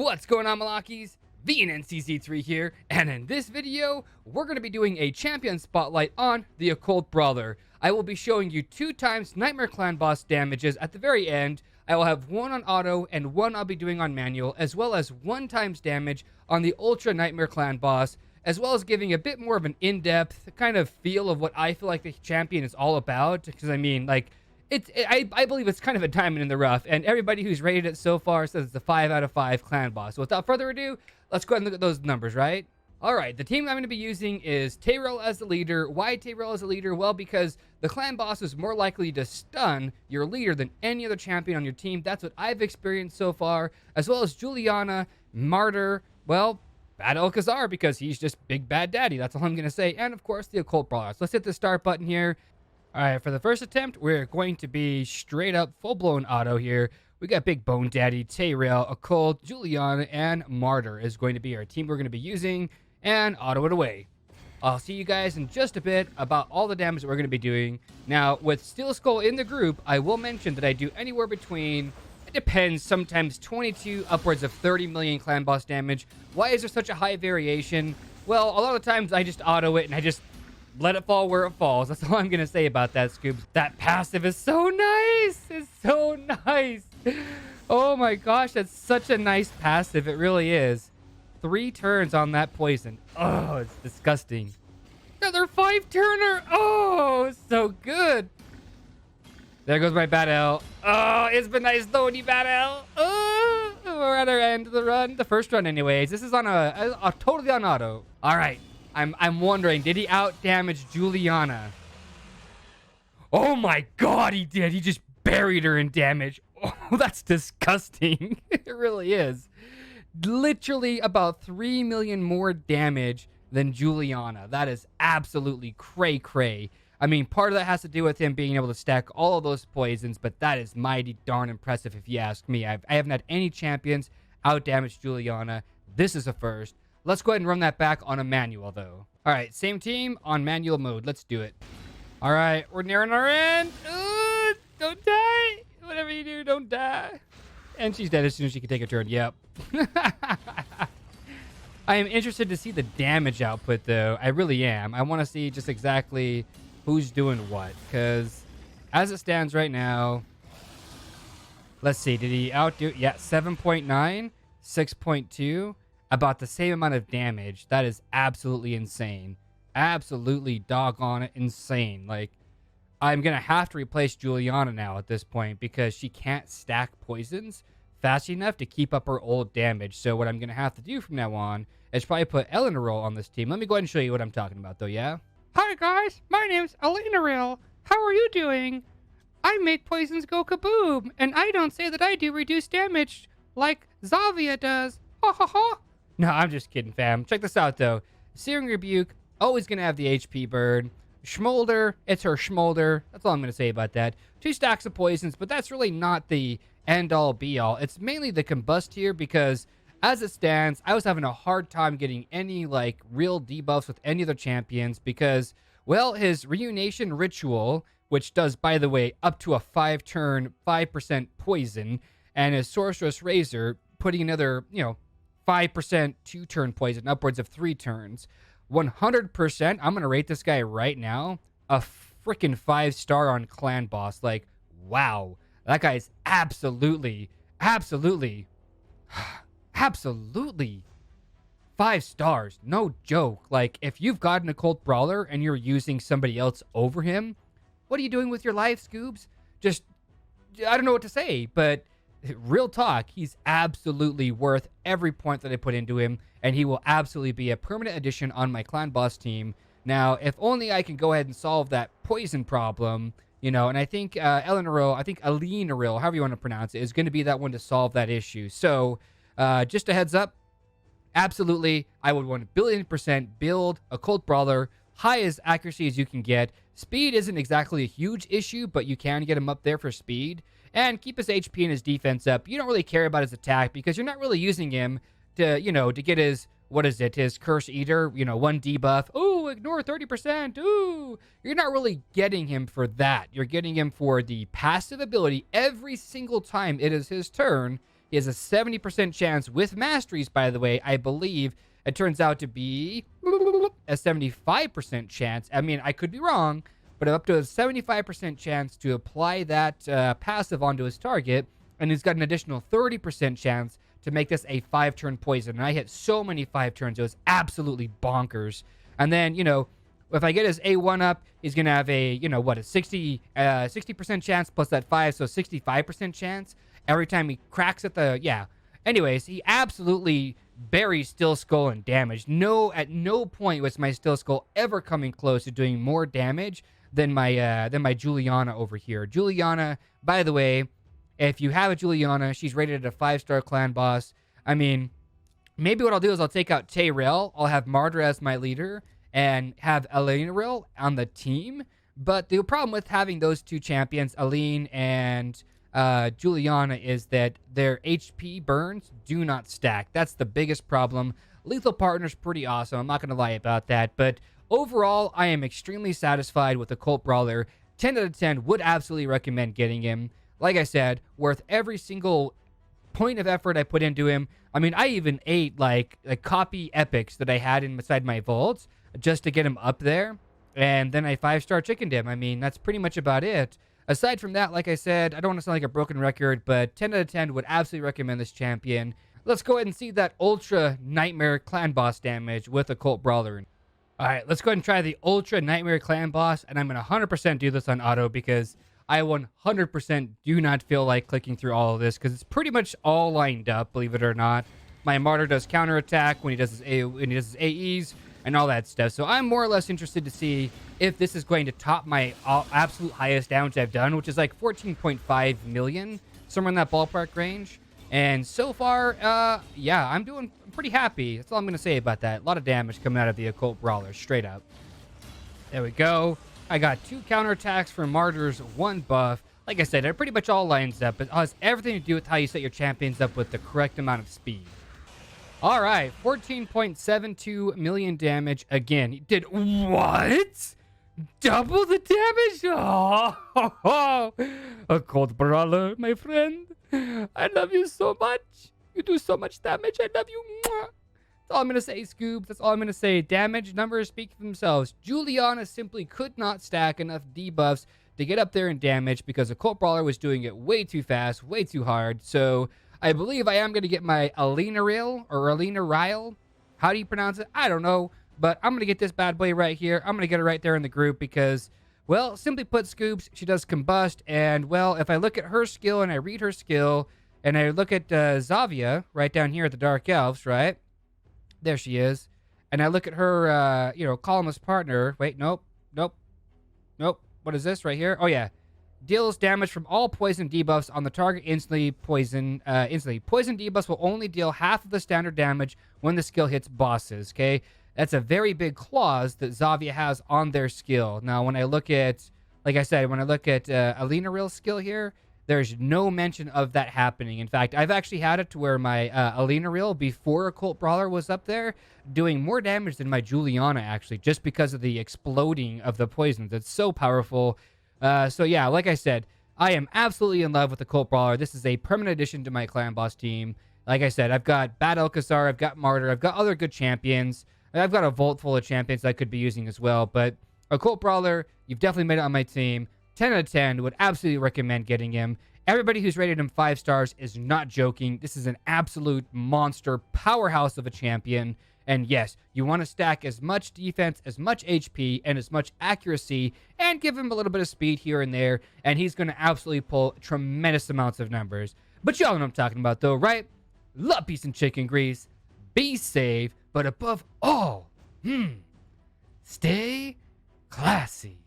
What's going on, Malakis? VNNCC3 here, and in this video, we're going to be doing a champion spotlight on the Occult Brawler. I will be showing you 2 times Nightmare Clan boss damages at the very end. I will have 1 on auto and 1 I'll be doing on manual, as well as 1 times damage on the Ultra Nightmare Clan boss, as well as giving a bit more of an in-depth kind of feel of what I feel like the champion is all about, because I mean, like, I believe it's kind of a diamond in the rough, and everybody who's rated it so far says it's a 5 out of 5 clan boss. So without further ado, let's go ahead and look at those numbers, right? Alright, the team I'm going to be using is Tyrell as the leader. Why Tyrell as the leader? Well, because the clan boss is more likely to stun your leader than any other champion on your team. That's what I've experienced so far, as well as Juliana, Martyr, well, Bad Alcazar, because he's just big bad daddy. That's all I'm going to say. And of course, the Occult Brawler. So let's hit the start button here. Alright, for the first attempt, we're going to be straight up full-blown auto here. We got Big Bone Daddy, Tyrell, Occult, Juliana, and Martyr is going to be our team we're going to be using, and auto it away. I'll see you guys in just a bit about all the damage that we're going to be doing. Now, with Steel Skull in the group, I will mention that I do anywhere between, it depends, sometimes 22 upwards of 30 million clan boss damage. Why is there such a high variation? Well, a lot of times I just auto it and I just let it fall where it falls. That's all I'm going to say about that, Scoobs. That passive is so nice. It's so nice. Oh my gosh, that's such a nice passive. It really is. 3 turns on that poison. Oh, it's disgusting. Another 5-turner. Oh, so good. There goes my Bad L. Oh, it's been nice knowing you, Bad L. Oh, we're at our end of the run. The first run anyways. This is on a totally on auto. All right. I'm wondering, did he out-damage Juliana? Oh my god, he did. He just buried her in damage. Oh, that's disgusting. It really is. Literally about 3 million more damage than Juliana. That is absolutely cray-cray. I mean, part of that has to do with him being able to stack all of those poisons, but that is mighty darn impressive if you ask me. I haven't had any champions out-damage Juliana. This is a first. Let's go ahead and run that back on a manual, though. All right, same team on manual mode. Let's do it. All right, we're nearing our end. Don't die. Whatever you do, don't die. And she's dead as soon as she can take a turn. Yep. I am interested to see the damage output, though. I really am. I want to see just exactly who's doing what, because as it stands right now, let's see. Did he outdo? Yeah, 7.9, 6.2. About the same amount of damage. That is absolutely insane. Absolutely doggone it insane. Like, I'm going to have to replace Juliana now at this point because she can't stack poisons fast enough to keep up her old damage. So what I'm going to have to do from now on is probably put Eleanor on this team. Let me go ahead and show you what I'm talking about, though, yeah? Hi, guys. My name's Eleanor. How are you doing? I make poisons go kaboom, and I don't say that I do reduced damage like Zavia does. Ha ha ha. No, I'm just kidding, fam. Check this out, though. Searing Rebuke, always going to have the HP burn. Schmolder, it's her Schmolder. That's all I'm going to say about that. 2 stacks of poisons, but that's really not the end-all, be-all. It's mainly the combust here because, as it stands, I was having a hard time getting any, like, real debuffs with any other champions because, well, his Reunition Ritual, which does, by the way, up to a 5-turn, 5% poison, and his Sorceress Razor, putting another, 5% 2-turn poison, upwards of 3 turns. 100%, I'm going to rate this guy right now a freaking 5-star on Clan Boss. Like, wow. That guy is absolutely 5 stars. No joke. Like, if you've got an Occult Brawler and you're using somebody else over him, what are you doing with your life, Scoobs? Just, I don't know what to say, but real talk, he's absolutely worth every point that I put into him, and he will absolutely be a permanent addition on my clan boss team. Now, if only I can go ahead and solve that poison problem, and I think Eleanor, however you want to pronounce it, is going to be that one to solve that issue. So, just a heads up, absolutely, I would 1,000,000,000% build Occult Brawler, high as accuracy as you can get. Speed isn't exactly a huge issue, but you can get him up there for speed. And keep his HP and his defense up. You don't really care about his attack because you're not really using him to, to get his, his Curse Eater, 1 debuff. Ooh, ignore 30%. Ooh. You're not really getting him for that. You're getting him for the passive ability every single time it is his turn. He has a 70% chance with masteries, by the way. I believe it turns out to be a 75% chance. I mean, I could be wrong, but up to a 75% chance to apply that passive onto his target. And he's got an additional 30% chance to make this a 5-turn poison. And I hit so many 5 turns, it was absolutely bonkers. And then, if I get his A1 up, he's going to have a 60% chance plus that 5, so 65% chance every time he cracks at the, Anyways, he absolutely buries Still Skull in damage. At no point was my Still Skull ever coming close to doing more damage than my Juliana over here. Juliana, by the way, if you have a Juliana, she's rated at a 5-star clan boss. I mean, maybe what I'll do is I'll take out Tayrel. I'll have Martyr as my leader and have Alinaril on the team. But the problem with having those two champions, Aline and Juliana, is that their HP burns do not stack. That's the biggest problem. Lethal Partner's pretty awesome. I'm not going to lie about that. But overall, I am extremely satisfied with the Occult Brawler. 10 out of 10 would absolutely recommend getting him. Like I said, worth every single point of effort I put into him. I mean, I even ate like copy epics that I had inside my vaults just to get him up there. And then I 5-star chickened him. I mean, that's pretty much about it. Aside from that, like I said, I don't want to sound like a broken record, but 10 out of 10 would absolutely recommend this champion. Let's go ahead and see that Ultra Nightmare Clan Boss damage with Occult Brawler. All right, let's go ahead and try the Ultra Nightmare Clan Boss, and I'm going to 100% do this on auto because I 100% do not feel like clicking through all of this because it's pretty much all lined up, believe it or not. My Martyr does counterattack when he does his AEs and all that stuff. So I'm more or less interested to see if this is going to top my absolute highest damage I've done, which is like 14.5 million, somewhere in that ballpark range. And so far, I'm pretty happy. That's all I'm going to say about that. A lot of damage coming out of the Occult Brawler, straight up. There we go. I got 2 counterattacks for Martyr's 1 buff. Like I said, it pretty much all lines up. It has everything to do with how you set your champions up with the correct amount of speed. All right, 14.72 million damage again. He did what? Double the damage? Oh, Occult Brawler, my friend. I love you so much. You do so much damage. I love you. That's all I'm going to say, Scoob. That's all I'm going to say. Damage numbers speak for themselves. Juliana simply could not stack enough debuffs to get up there in damage because Occult Brawler was doing it way too fast, way too hard. So I believe I am going to get my Alinaril or Alinaril. How do you pronounce it? I don't know. But I'm going to get this bad boy right here. I'm going to get it right there in the group because, well, simply put, Scoops, she does combust. And, well, if I look at her skill and I read her skill and I look at Zavia right down here at the Dark Elves, right? There she is. And I look at her, columnist partner. Wait, nope. What is this right here? Oh, yeah. Deals damage from all poison debuffs on the target instantly. Poison debuffs will only deal half of the standard damage when the skill hits bosses, okay? That's a very big clause that Zavia has on their skill. Now, when I look at, like I said, Alinaril's skill here, there's no mention of that happening. In fact, I've actually had it to where my Alinaril before Occult Brawler was up there doing more damage than my Juliana, actually, just because of the exploding of the poisons. It's so powerful. So yeah, like I said, I am absolutely in love with Occult Brawler. This is a permanent addition to my clan boss team. Like I said, I've got Bad Alcazar, I've got Martyr, I've got other good champions. I've got a vault full of champions I could be using as well. But Occult Brawler, you've definitely made it on my team. 10 out of 10, would absolutely recommend getting him. Everybody who's rated him 5 stars is not joking. This is an absolute monster powerhouse of a champion. And yes, you want to stack as much defense, as much HP, and as much accuracy, and give him a little bit of speed here and there, and he's going to absolutely pull tremendous amounts of numbers. But y'all know what I'm talking about, though, right? Love, peace, and chicken grease. Be safe, but above all, stay classy.